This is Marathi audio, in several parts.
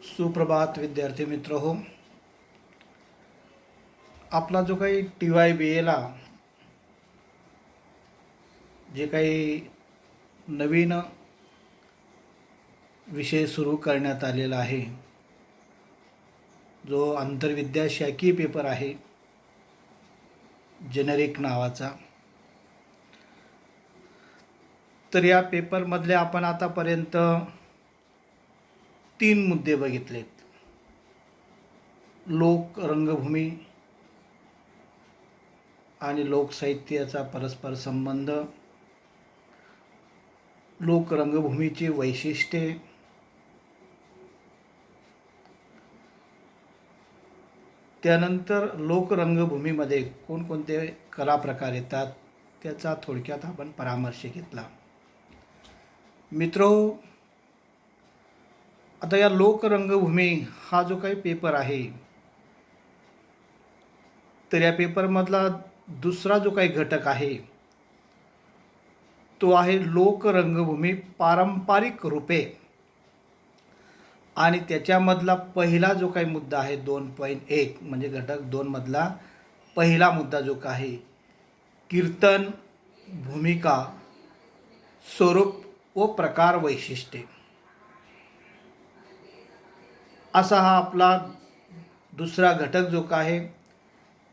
सुप्रभात विद्यार्थी मित्र हो. आपला जो काही TYBAला जे काही नवीन विषय सुरू करण्यात आलेला आहे, जो आंतरविद्या शाखीय पेपर आहे जेनेरिक नावाचा. तर या पेपरमधले आपण आतापर्यंत 3 मुद्दे बघितलेत. लोक रंगभूमी आणि लोकसाहित्याचा परस्पर संबंध, लोक रंगभूमीची वैशिष्ट्ये, त्यानंतर लोकरंगभूमीमध्ये कोणकोणते कला प्रकार येतात त्याचा थोडक्यात आपण परामर्श घेतला. मित्रो, आता या लोकरंगभूमी हा जो काही पेपर आहे, तर या पेपरमधला दुसरा जो काही घटक आहे तो आहे लोकरंगभूमी पारंपरिक रूपे, आणि त्याच्यामधला पहिला जो काही मुद्दा आहे 2.1 म्हणजे घटक 2 मधला पहिला मुद्दा जो काही कीर्तन, भूमिका, स्वरूप व प्रकार वैशिष्ट्ये, असा हा आपला दुसरा घटक जो आहे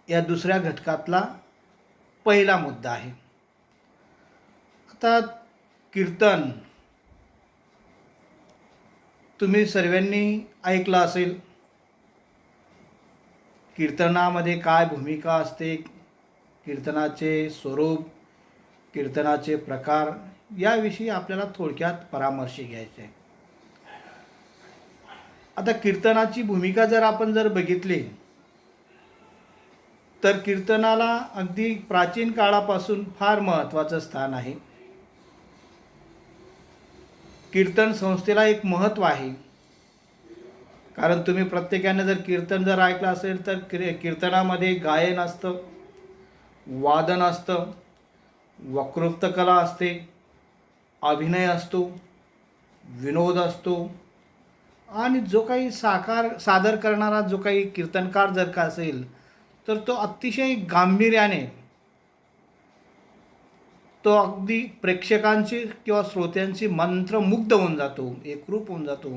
या दुसऱ्या घटकातला पहिला मुद्दा आहे. आता कीर्तन तुम्ही सर्वांनी ऐकलं असेल. कीर्तनामध्ये काय भूमिका असते, कीर्तनाचे स्वरूप, कीर्तनाचे प्रकार याविषयी आपल्याला थोडक्यात परामर्श घ्यायचे आहे. आता कीर्तनाची भूमिका जर आपण बघितली तर कीर्तनाला अगदी प्राचीन काळापासून फार महत्त्वाचं स्थान आहे. कीर्तन संस्थेला एक महत्त्व आहे, कारण तुम्ही प्रत्येकाने जर कीर्तन ऐकलं असेल तर कीर्तनामध्ये गायन असतं, वादन असतं, वक्रोक्त कला असते, अभिनय असतो, विनोद असतो, आणि जो काही सादर करणारा जो काही कीर्तनकार जर का असेल तर तो अतिशय गांभीर्याने तो अगदी प्रेक्षकांची किंवा श्रोत्यांची मंत्रमुग्ध होऊन जातो, एकरूप होऊन जातो.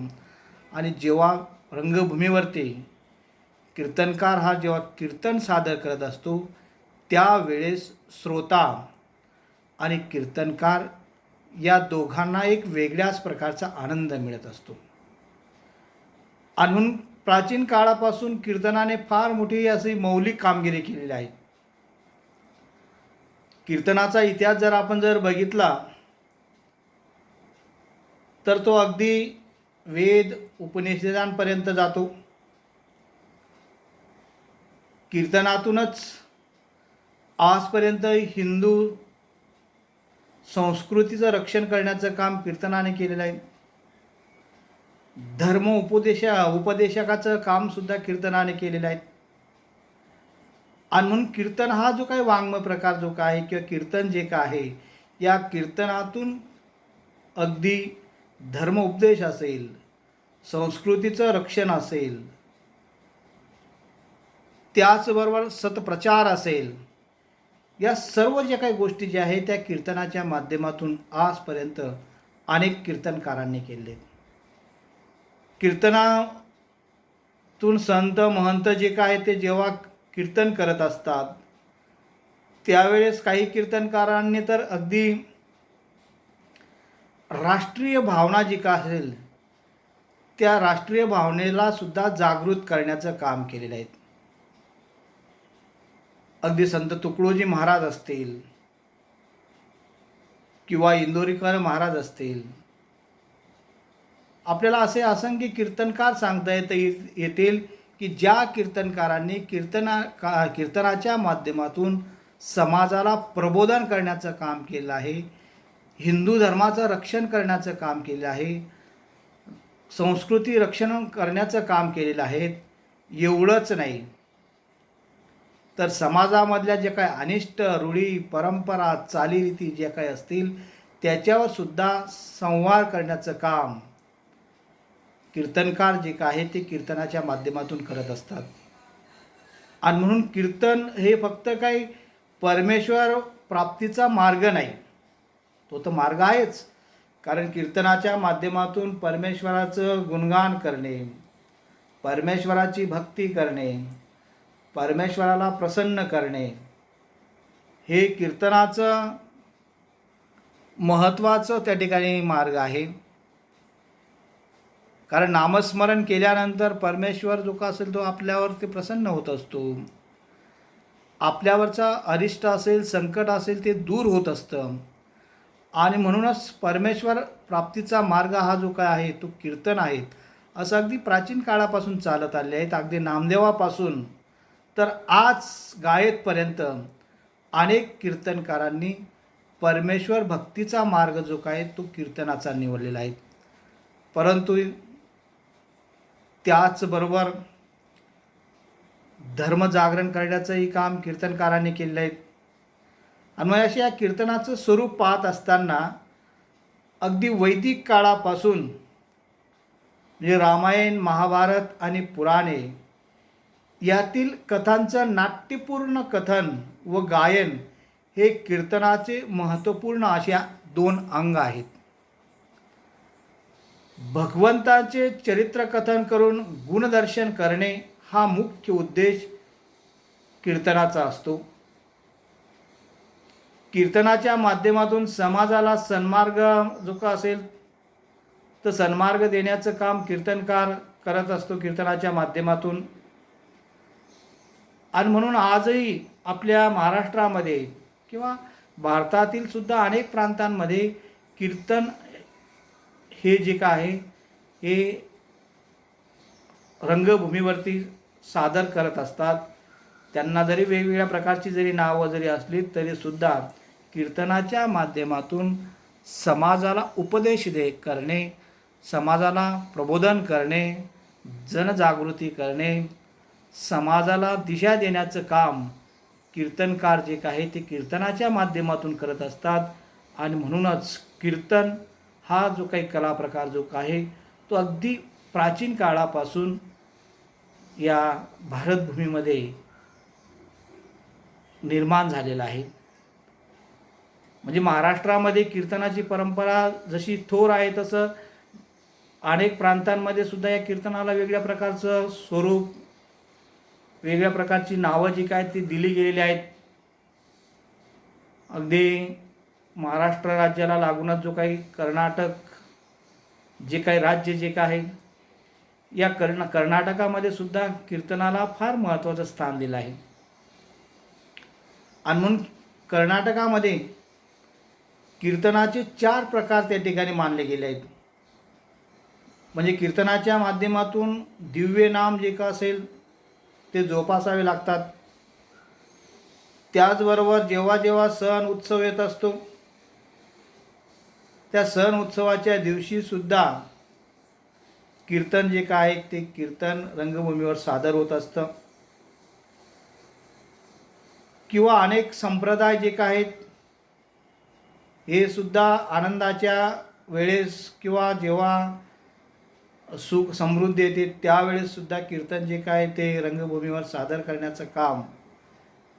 आणि जेव्हा रंगभूमीवरती कीर्तनकार हा जेव्हा कीर्तन सादर करत असतो त्यावेळेस श्रोता आणि कीर्तनकार या दोघांना एक वेगळ्याच प्रकारचा आनंद मिळत असतो. आणि म्हणून प्राचीन काळापासून कीर्तनाने फार मोठी अशी मौलिक कामगिरी केलेली आहे. कीर्तनाचा इतिहास जर आपण बघितला तर तो अगदी वेद उपनिषदांपर्यंत जातो. कीर्तनातूनच आजपर्यंत हिंदू संस्कृतीचं रक्षण करण्याचं काम कीर्तनाने केलेलं आहे. धर्म उपदेशकाचं काम सुद्धा कीर्तनाने केलेलं आहे. आणि म्हणून कीर्तन हा जो काही वाङ्मय प्रकार जो काय आहे किंवा कीर्तन जे काय आहे, या कीर्तनातून अगदी धर्म उपदेश असेल, संस्कृतीचं रक्षण असेल, त्याचबरोबर सत्प्रचार असेल, या सर्व ज्या काही गोष्टी ज्या आहेत त्या कीर्तनाच्या माध्यमातून आजपर्यंत अनेक कीर्तनकारांनी केले. कीर्तनातून संत महंत जे काय ते जेव्हा कीर्तन करत असतात त्यावेळेस काही कीर्तनकारांनी तर अगदी राष्ट्रीय भावना जी काय असेल त्या राष्ट्रीय भावनेला सुद्धा जागृत करण्याचं काम केलेलं आहे. अगदी संत तुकडोजी महाराज असतील किंवा इंदोरीकर महाराज असतील, आपल्याला असे असंख्य कीर्तनकार सांगता येतील की ज्या कीर्तनकारांनी कीर्तनाच्या माध्यमातून समाजाला प्रबोधन करण्याचं काम केलं आहे, हिंदू धर्माचं रक्षण करण्याचं काम केलं आहे, संस्कृती रक्षण करण्याचं काम केलेलं आहे. एवढंच नाही तर समाजामधल्या जे काही अनिष्ट रूढी परंपरा चालीरीती जे काही असतील त्याच्यावर सुद्धा संवाद करण्याचं काम कीर्तनकार जे काय आहे ते कीर्तनाच्या माध्यमातून करत असतात. आणि म्हणून कीर्तन हे फक्त काही परमेश्वर प्राप्तीचा मार्ग नाही, तो तर मार्ग आहेच. कारण कीर्तनाच्या माध्यमातून परमेश्वराचं गुणगान करणे, परमेश्वराची भक्ती करणे, परमेश्वराला प्रसन्न करणे हे कीर्तनाचं महत्त्वाचं त्या ठिकाणी मार्ग आहे. कारण नामस्मरण केल्यानंतर परमेश्वर जो का असेल तो आपल्यावरती प्रसन्न होत असतो. आपल्यावरचा अरिष्ट असेल, संकट असेल ते दूर होत असतं. आणि म्हणूनच परमेश्वर प्राप्तीचा मार्ग हा जो काय आहे तो कीर्तन आहे. असं अगदी प्राचीन काळापासून चालत आले आहेत. अगदी नामदेवापासून तर आज गायतपर्यंत अनेक कीर्तनकारांनी परमेश्वर भक्तीचा मार्ग जो काय तो कीर्तनाचा निवडलेला आहे. परंतु त्याचबरोबर धर्मजागरण करण्याचंही काम कीर्तनकारांनी केलेलं आहे. आणि मग अशा या कीर्तनाचं स्वरूप पाहत असताना अगदी वैदिक काळापासून म्हणजे रामायण, महाभारत आणि पुराणे यातील कथांचं नाट्यपूर्ण कथन व गायन हे कीर्तनाचे महत्त्वपूर्ण अशा दोन अंग आहेत. भगवंताचे चरित्रकथन करून गुणदर्शन करणे हा मुख्य उद्देश कीर्तनाचा असतो. कीर्तनाच्या माध्यमातून समाजाला सन्मार्ग जो का असेल तर सन्मार्ग देण्याचं काम कीर्तनकार करत असतो कीर्तनाच्या माध्यमातून. आणि म्हणून आजही आपल्या महाराष्ट्रामध्ये किंवा भारतातील सुद्धा अनेक प्रांतांमध्ये कीर्तन हे जे काय आहे हे रंगभूमीवरती सादर करत असतात. त्यांना जरी वेगवेगळ्या प्रकारची जरी नावं जरी असली तरीसुद्धा कीर्तनाच्या माध्यमातून समाजाला उपदेश करणे, समाजाला प्रबोधन करणे, जनजागृती करणे, समाजाला दिशा देण्याचं काम कीर्तनकार जे काय ते कीर्तनाच्या माध्यमातून करत असतात. आणि म्हणूनच कीर्तन हा जो काही कलाप्रकार जो आहे तो अगदी प्राचीन काळापासून या भारतभूमीमध्ये निर्माण झालेला आहे. म्हणजे महाराष्ट्रामध्ये कीर्तनाची परंपरा जशी थोर आहे तसं अनेक प्रांतांमध्ये सुद्धा या कीर्तनाला वेगळ्या प्रकारचं स्वरूप, वेगळ्या प्रकारची नावं जी काय ती दिली गेलेली आहेत. अगदी महाराष्ट्र राज्याला लागूनच जो काही कर्नाटक जे काही राज्य जे काय आहे या कर्नाटकामध्ये सुद्धा कीर्तनाला फार महत्त्वाचं स्थान दिलं आहे. आणि म्हणून कर्नाटकामध्ये कीर्तनाचे 4 प्रकार त्या ठिकाणी मानले गेले आहेत. म्हणजे कीर्तनाच्या माध्यमातून दिव्य नाम जे का असेल ते जोपासावे लागतात. त्याचबरोबर जेव्हा जेव्हा सण उत्सव येत असतो त्या सण उत्सवाच्या दिवशीसुद्धा कीर्तन जे काय आहे ते कीर्तन रंगभूमीवर सादर होत असतं. किंवा अनेक संप्रदाय जे काय आहेत हे सुद्धा आनंदाच्या वेळेस किंवा जेव्हा सुख समृद्धी येते त्यावेळेससुद्धा कीर्तन जे काय ते रंगभूमीवर सादर करण्याचं काम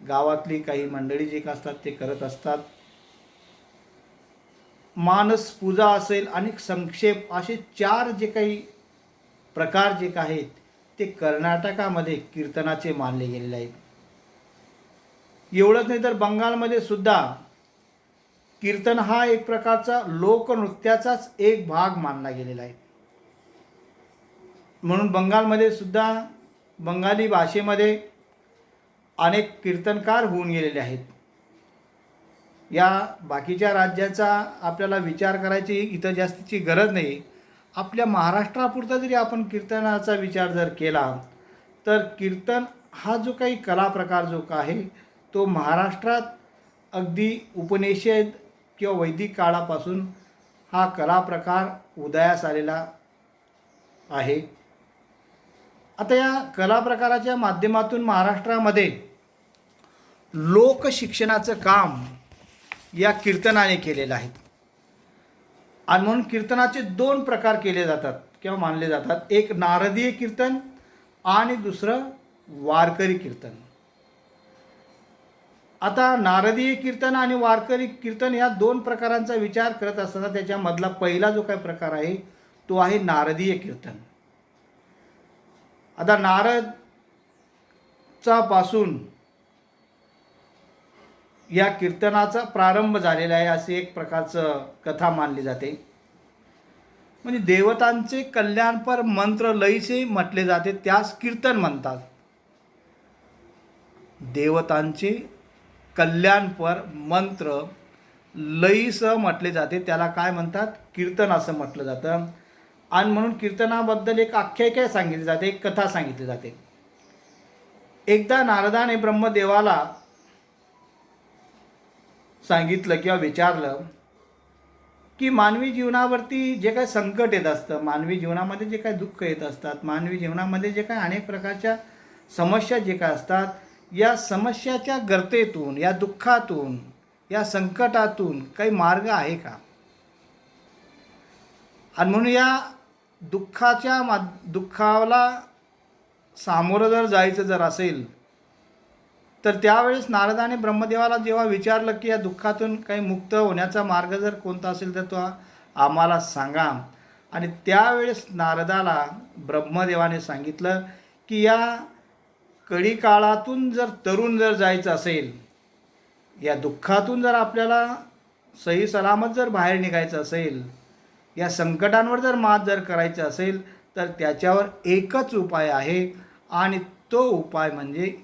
गावातली काही मंडळी जे असतात ते करत असतात. मानस पूजा असेल आणि संक्षेप असे 4 जे काही प्रकार जे काय आहेत ते कर्नाटकामध्ये कीर्तनाचे मानले गेलेले आहेत. एवढंच नाही तर बंगालमध्ये सुद्धा कीर्तन हा एक प्रकारचा लोकनृत्याचाच एक भाग मानला गेलेला आहे. म्हणून बंगालमध्ये सुद्धा बंगाली भाषेमध्ये अनेक कीर्तनकार होऊन गेलेले आहेत. या बाकीच्या राज्याचा आपल्याला विचार करायची इथं जास्तीची गरज नाही. आपल्या महाराष्ट्रापुरता जरी आपण कीर्तनाचा विचार जर केला तर कीर्तन हा जो काही कलाप्रकार जो का आहे तो महाराष्ट्रात अगदी उपनिषद किंवा वैदिक काळापासून हा कलाप्रकार उदयास आलेला आहे. आता या कलाप्रकाराच्या माध्यमातून महाराष्ट्रामध्ये लोकशिक्षणाचं काम या कीर्तनाने केलेलं आहे. आणि म्हणून कीर्तनाचे 2 प्रकार केले जातात किंवा मानले जातात. एक नारदीय कीर्तन आणि दुसरं वारकरी कीर्तन. आता नारदीय कीर्तन आणि वारकरी कीर्तन या दोन प्रकारांचा विचार करत असताना त्याच्यामधला पहिला जो काही प्रकार आहे तो आहे नारदीय कीर्तन. आता नारदचा पासून या कीर्तनाचा प्रारंभ झालेला आहे असे एक प्रकारचं कथा मानली जाते. म्हणजे देवतांचे कल्याणपर मंत्र लयीचे म्हटले जाते, त्यास कीर्तन म्हणतात. देवतांचे कल्याणपर मंत्र लयीसह म्हटले जाते, त्याला काय म्हणतात? कीर्तन असं म्हटलं जातं. आणि म्हणून कीर्तनाबद्दल एक आख्यायिका सांगितली जाते, एक कथा सांगितली जाते. एकदा नारदाने ब्रह्मदेवाला सांगितलं किंवा विचारलं की मानवी जीवनावरती जे काही संकट येत असतं, मानवी जीवनामध्ये जे काही दुःख येत असतात, मानवी जीवनामध्ये जे काही अनेक प्रकारच्या समस्या जे काय असतात, या समस्याच्या गर्तेतून, या दुःखातून, या संकटातून काही मार्ग आहे का? आणि म्हणून या दुःखाला सामोरं जर जायचं जर असेल तर त्यावेळेस नारदाने ब्रह्मदेवाला जेव्हा विचारलं की या दुःखातून काही मुक्त होण्याचा मार्ग जर कोणता असेल तर तो आम्हाला सांगा. आणि त्यावेळेस नारदाला ब्रह्मदेवाने सांगितलं की या कडी काळातून जर तरुण जर जायचं असेल, या दुःखातून जर आपल्याला सही सलामत जर बाहेर निघायचं असेल, या संकटांवर जर मात जर करायचं असेल तर त्याच्यावर एकच उपाय आहे आणि तो उपाय म्हणजे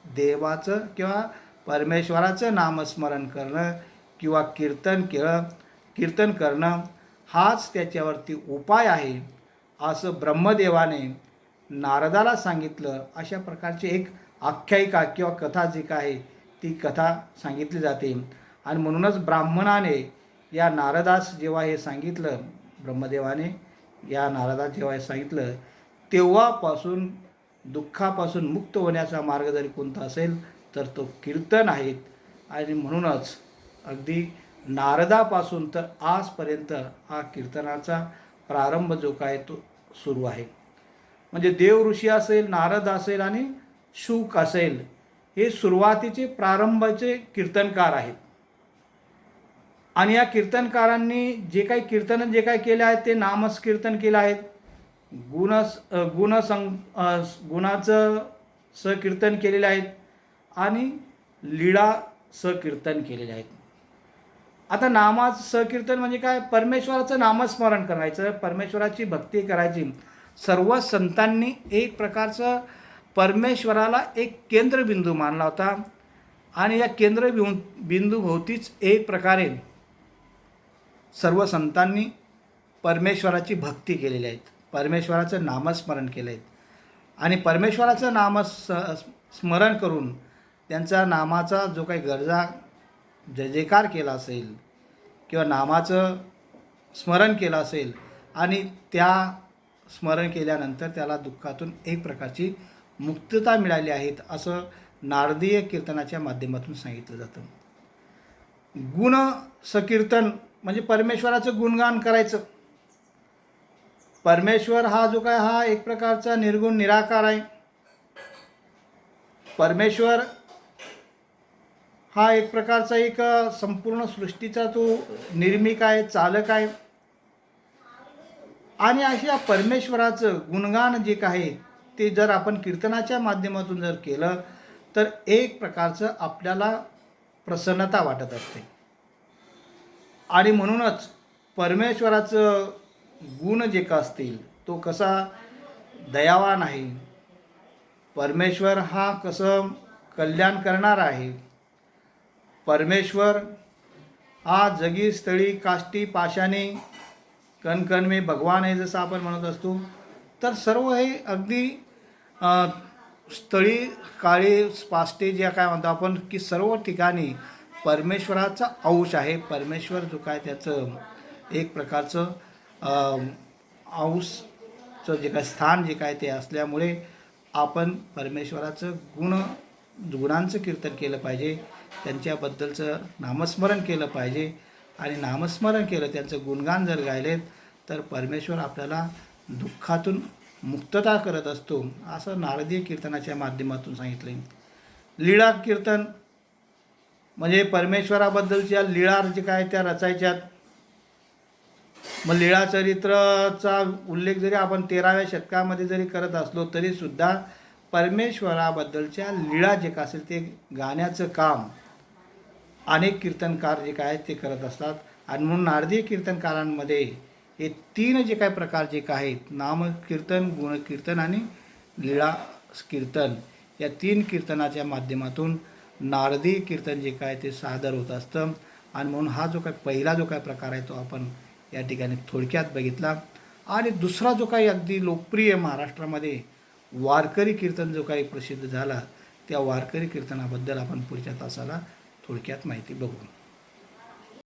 देवाचं किंवा परमेश्वराचं नामस्मरण करणं किंवा कीर्तन करणं हाच त्याच्यावरती उपाय आहे असं ब्रह्मदेवाने नारदाला सांगितलं. अशा प्रकारची एक आख्यायिका किंवा कथा जी काय आहे ती कथा सांगितली जाते. आणि म्हणूनच ब्राह्मणाने या नारदास जेव्हा हे सांगितलं, ब्रह्मदेवाने या नारदास जेव्हा हे सांगितलं, तेव्हापासून दुःखापासून मुक्त होण्याचा मार्ग जरी कोणता असेल तर तो कीर्तन आहे. आणि म्हणूनच अगदी नारदापासून तर आजपर्यंत हा कीर्तनाचा प्रारंभ जो काय तो सुरू आहे. म्हणजे देव ऋषी असेल, नारद असेल आणि शुक असेल, हे सुरुवातीचे प्रारंभाचे कीर्तनकार आहेत. आणि या कीर्तनकारांनी जे काही कीर्तन जे काही केले आहेत ते नामकीर्तन केलं आहेत. गुणाचं सकीर्तन केलेले आहेत आणि लीळा सकीर्तन केलेले आहेत. आता नामाचं सकीर्तन म्हणजे काय? परमेश्वराचं नामस्मरण करायचं, परमेश्वराची भक्ती करायची. सर्व संतांनी एक प्रकारचं परमेश्वराला एक केंद्रबिंदू मानला होता आणि या केंद्रबिंदूभोवतीच एक प्रकारे सर्व संतांनी परमेश्वराची भक्ती केलेली आहे, परमेश्वराचं नामस्मरण केलं आहे. आणि परमेश्वराचं स्मरण करून त्यांचा नामाचा जो काही गरजा जयकार केला असेल किंवा नामाचं स्मरण केलं असेल आणि त्या स्मरण केल्यानंतर त्याला दुःखातून एक प्रकारची मुक्तता मिळाली आहे असं नारदीय कीर्तनाच्या माध्यमातून सांगितलं जातं. गुण सकीर्तन म्हणजे परमेश्वराचं गुणगान करायचं. परमेश्वर हा जो काय हा एक प्रकारचा निर्गुण निराकार आहे. परमेश्वर हा एक प्रकारचा एक संपूर्ण सृष्टीचा तो निर्मिक आहे, चालक आहे. आणि अशा परमेश्वराचं गुणगान जे काय ते जर आपण कीर्तनाच्या माध्यमातून जर केलं तर एक प्रकारचं आपल्याला प्रसन्नता वाटत असते. आणि म्हणूनच परमेश्वराचं गुण जे का असतील तो कसा दयावान आहे, परमेश्वर हा कसं कल्याण करणारा आहे, परमेश्वर हा जगी स्थळी काष्टी पाशाने कण कण में भगवान आहे जसं आपण म्हणत असतो. तर सर्व हे अगदी स्थळी काळी स्पाष्टे जे काय म्हणतो आपण की सर्व ठिकाणी परमेश्वराचा अंश आहे. परमेश्वर जो काय त्याचं एक प्रकारचं अंशचं जे काय स्थान जे काय ते असल्यामुळे आपण परमेश्वराचं गुणांचं कीर्तन केलं पाहिजे, त्यांच्याबद्दलचं नामस्मरण केलं पाहिजे. आणि नामस्मरण केलं, त्यांचं गुणगान जर गायलेत तर परमेश्वर आपल्याला दुःखातून मुक्तता करत असतो, असं नारदीय कीर्तनाच्या माध्यमातून सांगितले. लीळा कीर्तन म्हणजे परमेश्वराबद्दलच्या लीळा जे काय त्या रचायच्यात. मग लीळा चरित्राचा उल्लेख जरी आपण 13व्या शतकामध्ये जरी करत असलो तरीसुद्धा परमेश्वराबद्दलच्या लीळा जे काय असेल ते गाण्याचं काम अनेक कीर्तनकार जे काय ते करत असतात. आणि म्हणून नारदीय कीर्तनकारांमध्ये हे 3 जे काय प्रकार जे काय आहेत, नामकीर्तन, गुणकीर्तन आणि लीळा कीर्तन, या 3 कीर्तनाच्या माध्यमातून नारदीय कीर्तन जे काय ते सादर होत असतं. आणि म्हणून हा जो काय पहिला जो काय प्रकार आहे तो आपण या ठिकाणी थोडक्यात बघितला. आणि दुसरा जो काही अगदी लोकप्रिय महाराष्ट्रामध्ये वारकरी कीर्तन जो काही प्रसिद्ध झाला, त्या वारकरी कीर्तनाबद्दल आपण पुढच्या तासाला थोडक्यात माहिती बघू.